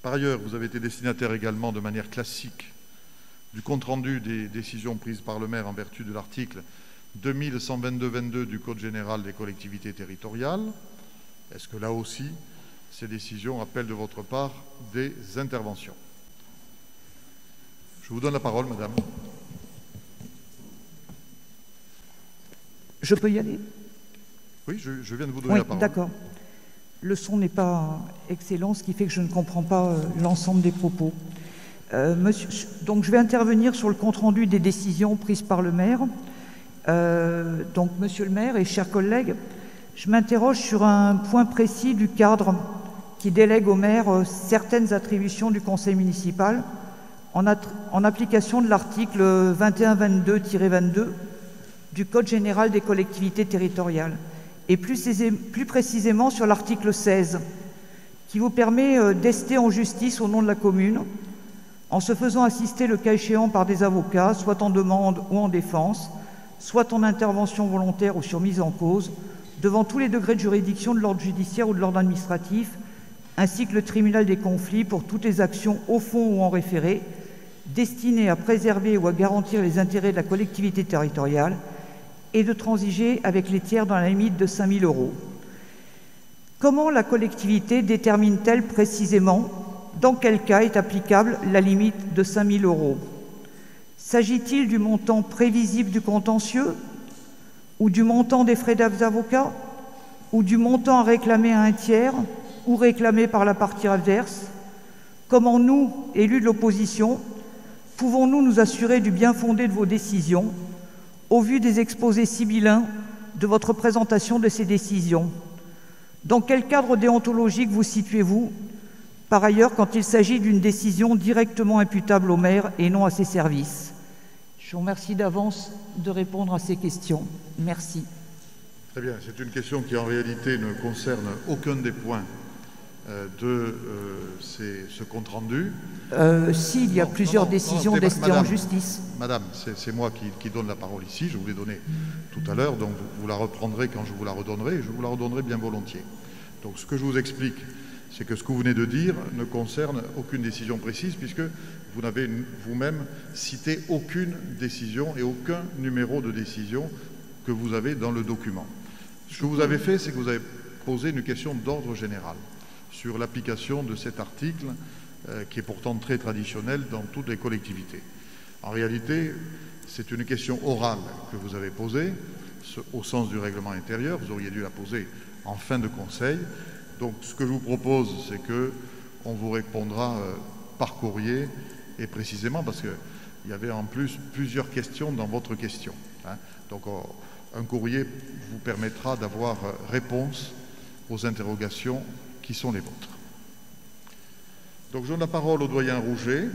Par ailleurs, vous avez été destinataire également de manière classique du compte-rendu des décisions prises par le maire en vertu de l'article 2122-22 du Code général des collectivités territoriales. Est-ce que là aussi, ces décisions appellent de votre part des interventions? Je vous donne la parole, madame. Je peux y aller? Oui, je viens de vous donner la parole. D'accord. Le son n'est pas excellent, ce qui fait que je ne comprends pas l'ensemble des propos. Donc je vais intervenir sur le compte-rendu des décisions prises par le maire. Donc, monsieur le maire et chers collègues, je m'interroge sur un point précis du cadre qui délègue au maire certaines attributions du conseil municipal en application de l'article 2122-22 du Code général des collectivités territoriales, et plus précisément sur l'article 16, qui vous permet d'ester en justice au nom de la commune, en se faisant assister le cas échéant par des avocats, soit en demande ou en défense, soit en intervention volontaire ou sur mise en cause, devant tous les degrés de juridiction de l'ordre judiciaire ou de l'ordre administratif, ainsi que le tribunal des conflits pour toutes les actions au fond ou en référé, destinées à préserver ou à garantir les intérêts de la collectivité territoriale, et de transiger avec les tiers dans la limite de 5 000 €. Comment la collectivité détermine-t-elle précisément dans quel cas est applicable la limite de 5 000 €? S'agit-il du montant prévisible du contentieux, ou du montant des frais d'avocat, ou du montant à réclamer à un tiers, ou réclamé par la partie adverse? Comment nous, élus de l'opposition, pouvons-nous nous assurer du bien-fondé de vos décisions, au vu des exposés sibyllins de votre présentation de ces décisions? Dans quel cadre déontologique vous situez-vous, par ailleurs, quand il s'agit d'une décision directement imputable au maire et non à ses services? Je vous remercie d'avance de répondre à ces questions. Merci. Très bien. C'est une question qui, en réalité, ne concerne aucun des points de ce compte-rendu. Si, il y a plusieurs décisions d'ester en justice. Madame, c'est moi qui donne la parole ici. Je vous l'ai donnée tout à l'heure, donc vous la reprendrez quand je vous la redonnerai, et je vous la redonnerai bien volontiers. Donc ce que je vous explique, c'est que ce que vous venez de dire ne concerne aucune décision précise, puisque vous n'avez vous-même cité aucune décision et aucun numéro de décision que vous avez dans le document. Ce que vous avez fait, c'est que vous avez posé une question d'ordre général sur l'application de cet article qui est pourtant très traditionnel dans toutes les collectivités. En réalité, c'est une question orale que vous avez posée au sens du règlement intérieur. Vous auriez dû la poser en fin de conseil. Donc ce que je vous propose, c'est qu'on vous répondra par courrier et précisément parce qu'il y avait en plus plusieurs questions dans votre question. Donc un courrier vous permettra d'avoir réponse aux interrogations qui sont les vôtres. Donc je donne la parole au doyen Rouget.